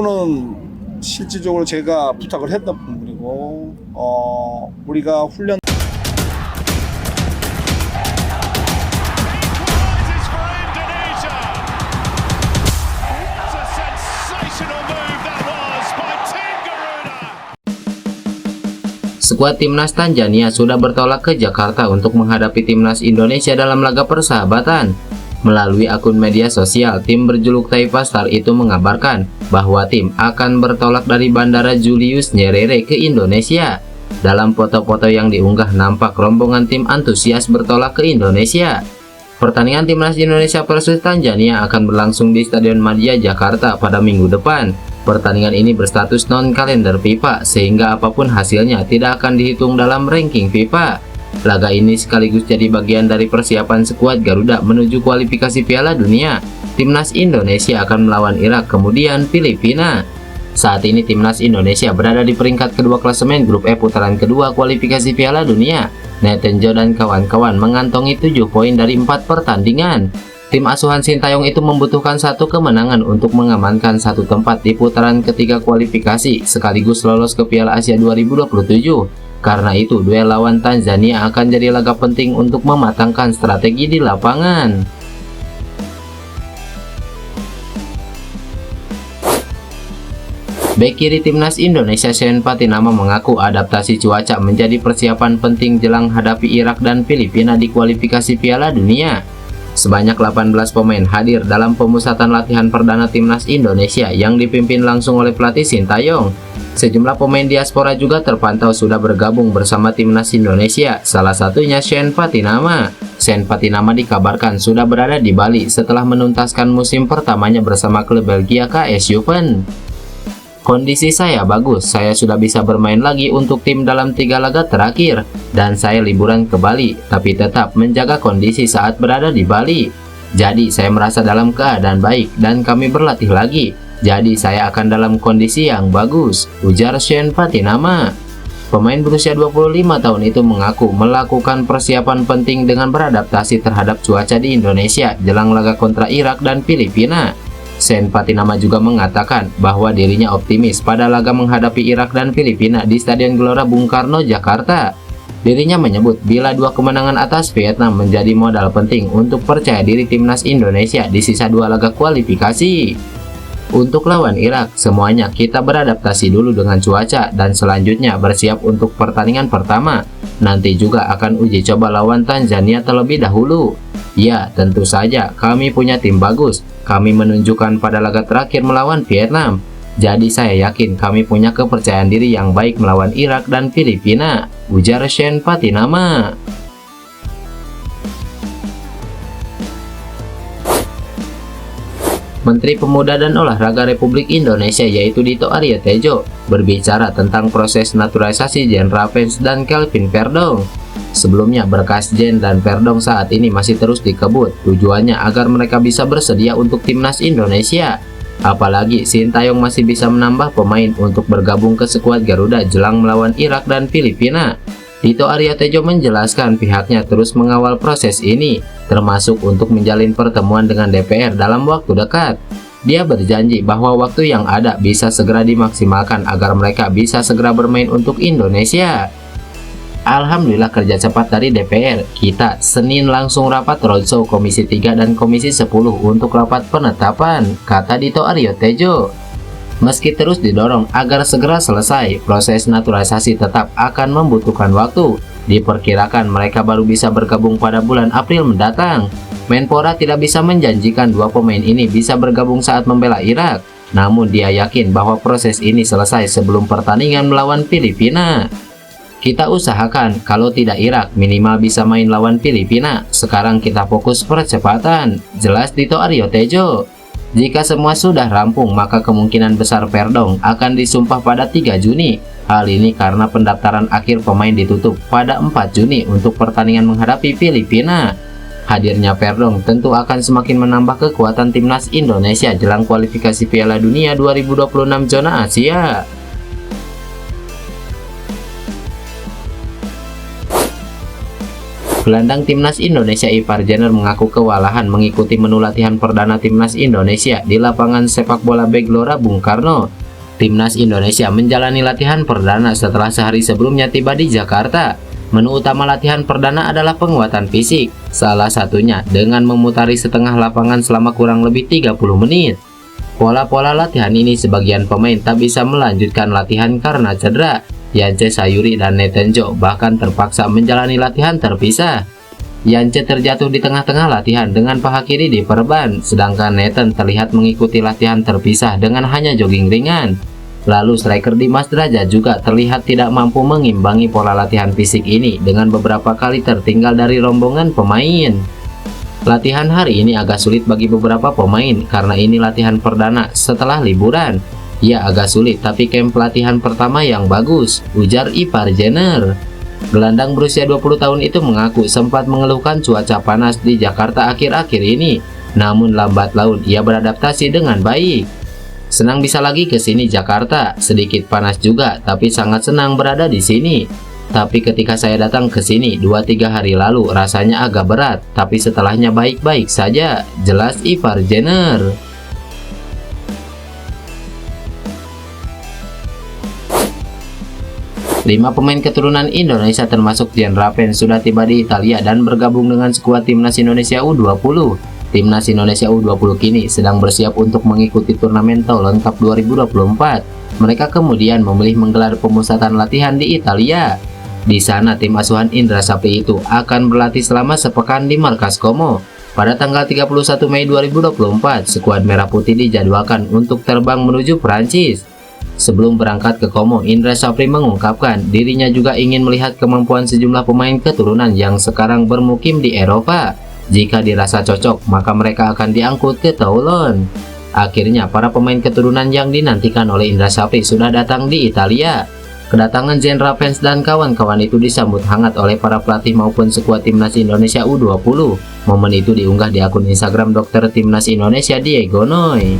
는 실질적으로 제가 부탁을 했던 부분이고, 우리가 훈련 Skuad timnas Tanzania sudah bertolak ke Jakarta untuk menghadapi timnas Indonesia dalam laga persahabatan. Melalui akun media sosial, tim berjuluk Taifa Star itu mengabarkan bahwa tim akan bertolak dari Bandara Julius Nyerere ke Indonesia. Dalam foto-foto yang diunggah nampak rombongan tim antusias bertolak ke Indonesia. Pertandingan timnas Indonesia versus Tanzania akan berlangsung di Stadion Madia Jakarta pada minggu depan. Pertandingan ini berstatus non-kalender FIFA, sehingga apapun hasilnya tidak akan dihitung dalam ranking FIFA. Laga ini sekaligus jadi bagian dari persiapan skuad Garuda menuju kualifikasi Piala Dunia. Timnas Indonesia akan melawan Irak, kemudian Filipina. Saat ini timnas Indonesia berada di peringkat kedua klasemen grup E putaran kedua kualifikasi Piala Dunia. Nathan Joe dan kawan-kawan mengantongi 7 poin dari 4 pertandingan. Tim asuhan Sintayong itu membutuhkan 1 kemenangan untuk mengamankan 1 tempat di putaran ketiga kualifikasi sekaligus lolos ke Piala Asia 2027. Karena itu, duel lawan Tanzania akan jadi laga penting untuk mematangkan strategi di lapangan. Bek kiri timnas Indonesia Sean Patinama mengaku adaptasi cuaca menjadi persiapan penting jelang hadapi Irak dan Filipina di kualifikasi Piala Dunia. Sebanyak 18 pemain hadir dalam pemusatan latihan perdana timnas Indonesia yang dipimpin langsung oleh pelatih Sintayong. Sejumlah pemain diaspora juga terpantau sudah bergabung bersama timnas Indonesia, salah satunya Sean Patinama. Sean Patinama dikabarkan sudah berada di Bali setelah menuntaskan musim pertamanya bersama klub Belgia KS Leuven. Kondisi saya bagus, saya sudah bisa bermain lagi untuk tim dalam 3 laga terakhir, dan saya liburan ke Bali, tapi tetap menjaga kondisi saat berada di Bali. Jadi saya merasa dalam keadaan baik dan kami berlatih lagi, jadi saya akan dalam kondisi yang bagus, ujar Sean Patinama. Pemain berusia 25 tahun itu mengaku melakukan persiapan penting dengan beradaptasi terhadap cuaca di Indonesia jelang laga kontra Irak dan Filipina. Sean Patinama juga mengatakan bahwa dirinya optimis pada laga menghadapi Irak dan Filipina di Stadion Gelora Bung Karno, Jakarta. Dirinya menyebut bila 2 kemenangan atas Vietnam menjadi modal penting untuk percaya diri timnas Indonesia di sisa 2 laga kualifikasi. Untuk lawan Irak, semuanya kita beradaptasi dulu dengan cuaca dan selanjutnya bersiap untuk pertandingan pertama. Nanti juga akan uji coba lawan Tanzania terlebih dahulu. Ya, tentu saja kami punya tim bagus. Kami menunjukkan pada laga terakhir melawan Vietnam. Jadi saya yakin kami punya kepercayaan diri yang baik melawan Irak dan Filipina, ujar Sean Patinama. Menteri Pemuda dan Olahraga Republik Indonesia yaitu Dito Aryo Tejo berbicara tentang proses naturalisasi Jean Rapens dan Kelvin Verdong. Sebelumnya berkas Jean dan Verdong saat ini masih terus dikebut, tujuannya agar mereka bisa bersedia untuk timnas Indonesia. Apalagi Sintayong masih bisa menambah pemain untuk bergabung ke skuad Garuda jelang melawan Irak dan Filipina. Dito Aryo Tejo menjelaskan pihaknya terus mengawal proses ini, termasuk untuk menjalin pertemuan dengan DPR dalam waktu dekat. Dia berjanji bahwa waktu yang ada bisa segera dimaksimalkan agar mereka bisa segera bermain untuk Indonesia. Alhamdulillah kerja cepat dari DPR. Kita Senin langsung rapat roadshow Komisi 3 dan Komisi 10 untuk rapat penetapan, kata Dito Aryo Tejo. Meski terus didorong agar segera selesai, proses naturalisasi tetap akan membutuhkan waktu. Diperkirakan mereka baru bisa bergabung pada bulan April mendatang. Menpora tidak bisa menjanjikan 2 pemain ini bisa bergabung saat membela Irak. Namun dia yakin bahwa proses ini selesai sebelum pertandingan melawan Filipina. Kita usahakan kalau tidak Irak minimal bisa main lawan Filipina. Sekarang kita fokus percepatan, jelas Dito Aryo Tejo. Jika semua sudah rampung, maka kemungkinan besar Verdong akan disumpah pada 3 Juni. Hal ini karena pendaftaran akhir pemain ditutup pada 4 Juni untuk pertandingan menghadapi Filipina. Hadirnya Verdong tentu akan semakin menambah kekuatan timnas Indonesia jelang kualifikasi Piala Dunia 2026 zona Asia. Gelandang timnas Indonesia Ipar Jenner mengaku kewalahan mengikuti menu latihan perdana timnas Indonesia di lapangan sepak bola Gelora Bung Karno. Timnas Indonesia menjalani latihan perdana setelah sehari sebelumnya tiba di Jakarta. Menu utama latihan perdana adalah penguatan fisik, salah satunya dengan memutari setengah lapangan selama kurang lebih 30 menit. Pola-pola latihan ini sebagian pemain tak bisa melanjutkan latihan karena cedera. Yance Sayuri dan Nathan Jo bahkan terpaksa menjalani latihan terpisah. Yance terjatuh di tengah-tengah latihan dengan paha kiri diperban, sedangkan Nathan terlihat mengikuti latihan terpisah dengan hanya jogging ringan. Lalu striker Dimas Derajat juga terlihat tidak mampu mengimbangi pola latihan fisik ini dengan beberapa kali tertinggal dari rombongan pemain. Latihan hari ini agak sulit bagi beberapa pemain karena ini latihan perdana setelah liburan. Ya agak sulit, tapi camp pelatihan pertama yang bagus, ujar Ipar Jenner. Gelandang berusia 20 tahun itu mengaku sempat mengeluhkan cuaca panas di Jakarta akhir-akhir ini. Namun lambat laun ia beradaptasi dengan baik. Senang bisa lagi ke sini Jakarta, sedikit panas juga, tapi sangat senang berada di sini. Tapi ketika saya datang ke sini 2-3 hari lalu rasanya agak berat, tapi setelahnya baik-baik saja, jelas Ipar Jenner. 5 pemain keturunan Indonesia termasuk Jean Raven sudah tiba di Italia dan bergabung dengan skuad Timnas Indonesia U20. Timnas Indonesia U20 kini sedang bersiap untuk mengikuti turnamen Thailand Cup 2024. Mereka kemudian memilih menggelar pemusatan latihan di Italia. Di sana tim asuhan Indra Sapri itu akan berlatih selama sepekan di markas Como. Pada tanggal 31 Mei 2024, skuad Merah Putih dijadwalkan untuk terbang menuju Prancis. Sebelum berangkat ke Como, Indra Sapri mengungkapkan dirinya juga ingin melihat kemampuan sejumlah pemain keturunan yang sekarang bermukim di Eropa. Jika dirasa cocok, maka mereka akan diangkut ke Thailand. Akhirnya, para pemain keturunan yang dinantikan oleh Indra Sapri sudah datang di Italia. Kedatangan Jean Raven dan kawan-kawan itu disambut hangat oleh para pelatih maupun skuad Timnas Indonesia U20. Momen itu diunggah di akun Instagram Dokter Timnas Indonesia Diego Noy.